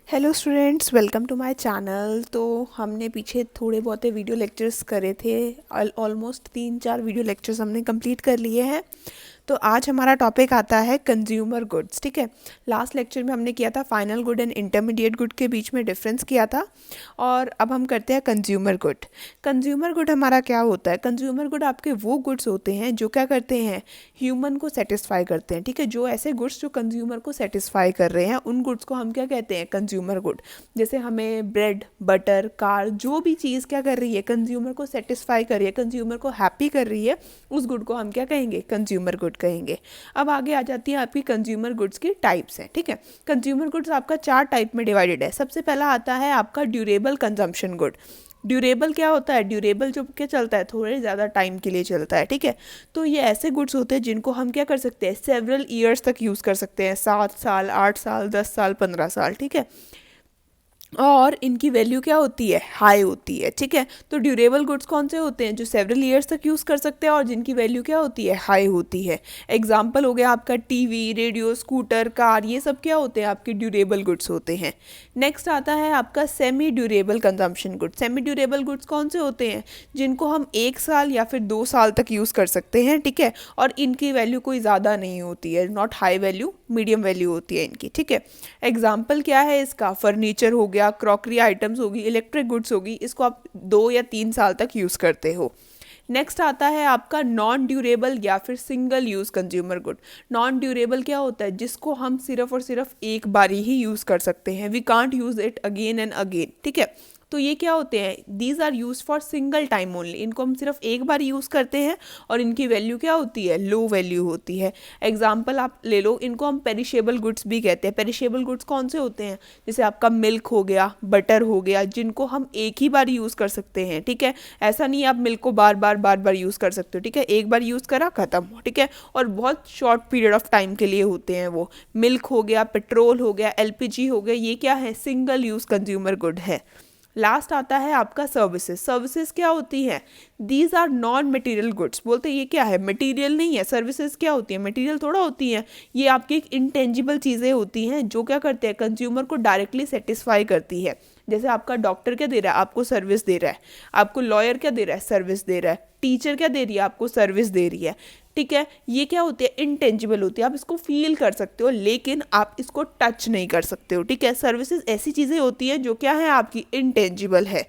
Hello students, welcome to my channel. तो हमने पीछे थोड़े बहुत वीडियो लेक्चर्स करे थे। ऑलमोस्ट 3-4 वीडियो लेक्चर्स हमने कंप्लीट कर लिए हैं। तो आज हमारा टॉपिक आता है कंज्यूमर गुड्स। ठीक है, लास्ट लेक्चर में हमने किया था final good and intermediate good के बीच में डिफरेंस किया था, और अब हम करते हैं कंज्यूमर गुड। कंज्यूमर गुड हमारा क्या होता है? कंज्यूमर गुड आपके वो गुड्स होते हैं जो क्या करते हैं, ह्यूमन को सेटिस्फाई करते हैं। ठीक है, जो ऐसे गुड्स जो कंज्यूमर को सेटिस्फाई कर रहे हैं उन गुड्स को हम क्या कहते हैं, कंज्यूमर गुड। जैसे हमें ब्रेड, बटर, कार, जो भी चीज़ क्या कर रही है, कंज्यूमर को सेटिस्फाई कर रही है, कंज्यूमर को हैप्पी कर रही है, उस गुड को हम क्या कहेंगे, कंज्यूमर गुड कहेंगे। अब आगे आ जाती है आपकी कंज्यूमर गुड्स की टाइप्स हैं। ठीक है, कंज्यूमर गुड्स आपका 4 टाइप में डिवाइडेड है। सबसे पहला आता है आपका ड्यूरेबल कंजम्पशन गुड। ड्यूरेबल क्या होता है? ड्यूरेबल जो क्या चलता है, थोड़े ज़्यादा टाइम के लिए चलता है। ठीक है, तो ये ऐसे गुड्स होते हैं जिनको हम क्या कर सकते हैं, सेवरल ईयर्स तक यूज़ कर सकते हैं, 7 साल, 8 साल, 10 साल, 15 साल। ठीक है, और इनकी वैल्यू क्या होती है, हाई होती है। ठीक है, तो ड्यूरेबल गुड्स कौन से होते हैं, जो सेवरल ईयर्स तक यूज़ कर सकते हैं और जिनकी वैल्यू क्या होती है, हाई होती है। एग्जाम्पल हो गया आपका टीवी, रेडियो, स्कूटर, कार, ये सब क्या होते हैं, आपके ड्यूरेबल गुड्स होते हैं। नेक्स्ट आता है आपका semi durable consumption goods. Semi durable goods कौन से होते हैं, जिनको हम 1 साल या फिर 2 साल तक यूज़ कर सकते हैं। ठीक है, और इनकी वैल्यू कोई ज़्यादा नहीं होती है, not high value, medium value होती है इनकी। ठीक है, एग्जाम्पल क्या है इसका, फर्नीचर हो गया, क्रॉकरी आइटम्स होगी, इलेक्ट्रिक गुड्स होगी, इसको आप 2 या 3 साल तक यूज़ करते हो। नेक्स्ट आता है आपका नॉन ड्यूरेबल या फिर single use consumer good. Non durable क्या होता है, जिसको हम सिर्फ और सिर्फ एक बार ही यूज़ कर सकते हैं, we can't use it again and again. ठीक है, तो ये क्या होते हैं, these are use for single time only. इनको हम सिर्फ एक बार यूज़ करते हैं और इनकी वैल्यू क्या होती है, लो वैल्यू होती है। एग्जाम्पल आप ले लो, इनको हम पेरिशेबल गुड्स भी कहते हैं। पेरिशेबल गुड्स कौन से होते हैं, जैसे आपका मिल्क हो गया, बटर हो गया, जिनको हम एक ही बार यूज़ कर सकते हैं। ठीक है, ऐसा नहीं आप मिल्क को बार बार यूज़ कर सकते हो। ठीक है, एक बार यूज़ करा, ख़त्म। ठीक है, और बहुत शॉर्ट पीरियड ऑफ टाइम के लिए होते हैं वो। मिल्क हो गया, पेट्रोल हो गया, एलपीजी हो गया, ये क्या है, सिंगल यूज़ कंज्यूमर गुड है। लास्ट आता है आपका सर्विसेज। सर्विसेज क्या होती है, these are non material goods. बोलते ये क्या है, मटेरियल नहीं है। सर्विसेज क्या होती है, मटेरियल थोड़ा होती हैं, ये आपकी एक इंटेंजिबल चीज़ें होती हैं जो क्या करते हैं, कंज्यूमर को डायरेक्टली सेटिस्फाई करती है। जैसे आपका डॉक्टर क्या दे रहा है, आपको सर्विस दे रहा है। आपको लॉयर क्या दे रहा है, सर्विस दे रहा है। टीचर क्या दे रही है, आपको सर्विस दे रही है। ठीक है, ये क्या होती है, इंटेंजिबल होती है, आप इसको फील कर सकते हो लेकिन आप इसको टच नहीं कर सकते हो। ठीक है, सर्विसेज ऐसी चीज़ें होती हैं जो क्या है, आपकी इंटेंजिबल है।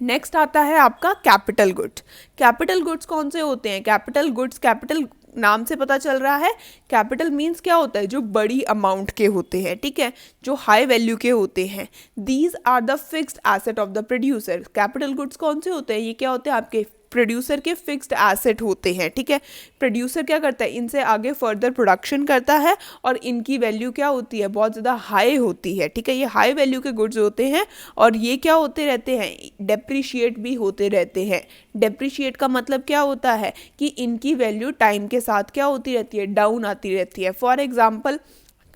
नेक्स्ट आता है आपका कैपिटल गुड्स। कैपिटल गुड्स कौन से होते हैं, कैपिटल गुड्स, कैपिटल नाम से पता चल रहा है, कैपिटल मीन्स क्या होता है, जो बड़ी अमाउंट के होते हैं। ठीक है, जो हाई वैल्यू के होते हैं। These are the fixed asset of the producer. Capital goods कौन से होते हैं, ये क्या होते हैं, आपके प्रोड्यूसर के फिक्स्ड एसेट होते हैं। ठीक है, प्रोड्यूसर क्या करता है, इनसे आगे फर्दर प्रोडक्शन करता है और इनकी वैल्यू क्या होती है, बहुत ज़्यादा हाई होती है। ठीक है, ये हाई वैल्यू के गुड्स होते हैं और ये क्या होते रहते हैं, डेप्रिशिएट भी होते रहते हैं। डेप्रिशिएट का मतलब क्या होता है कि इनकी वैल्यू टाइम के साथ क्या होती रहती है, डाउन आती रहती है। फॉर एग्जाम्पल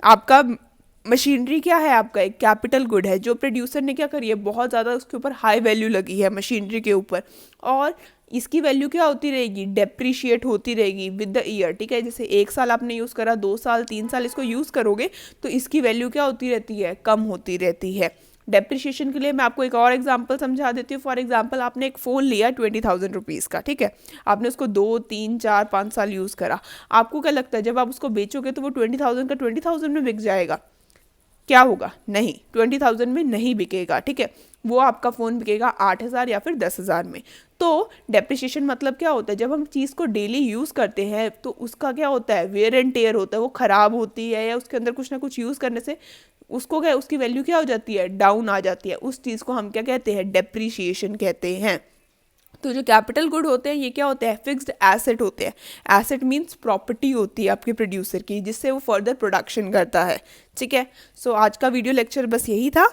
आपका मशीनरी क्या है, आपका एक कैपिटल गुड है, जो प्रोड्यूसर ने क्या करी है, बहुत ज़्यादा उसके ऊपर हाई वैल्यू लगी है मशीनरी के ऊपर, और इसकी वैल्यू क्या होती रहेगी, डेप्रिशिएट होती रहेगी विद द ईयर। ठीक है, जैसे 1 साल आपने यूज़ करा, 2 साल, 3 साल इसको यूज़ करोगे तो इसकी वैल्यू क्या होती रहती है, कम होती रहती है। डेप्रिशिएशन के लिए मैं आपको एक और एग्जांपल समझा देती हूँ। फॉर एग्जांपल आपने एक फ़ोन लिया 20,000 रुपीज़ का। ठीक है, आपने उसको 2, 3, 4, 5 साल यूज़ करा। आपको क्या लगता है, जब आप उसको बेचोगे तो वो 20,000 का 20,000 में बिक जाएगा? क्या होगा, नहीं, 20,000 में नहीं बिकेगा। ठीक है, वो आपका फ़ोन बिकेगा 8,000 या फिर 10,000 में। तो डेप्रिसिएशन मतलब क्या होता है, जब हम चीज़ को डेली यूज़ करते हैं तो उसका क्या होता है, वेयर एंड टेयर होता है, वो ख़राब होती है या उसके अंदर कुछ ना कुछ यूज़ करने से उसको क्या, उसकी वैल्यू क्या हो जाती है, डाउन आ जाती है। उस चीज़ को हम क्या कहते हैं, डेप्रिसिएशन कहते हैं। तो जो कैपिटल गुड होते हैं ये क्या होते हैं, फिक्स्ड एसेट होते हैं। एसेट मीन्स प्रॉपर्टी होती है आपके प्रोड्यूसर की, जिससे वो फर्दर प्रोडक्शन करता है। ठीक है, सो आज का वीडियो लेक्चर बस यही था।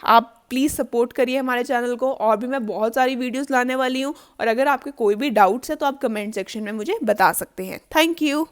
आप प्लीज़ सपोर्ट करिए हमारे चैनल को, और भी मैं बहुत सारी वीडियोस लाने वाली हूँ, और अगर आपके कोई भी डाउट्स है तो आप कमेंट सेक्शन में मुझे बता सकते हैं। Thank you.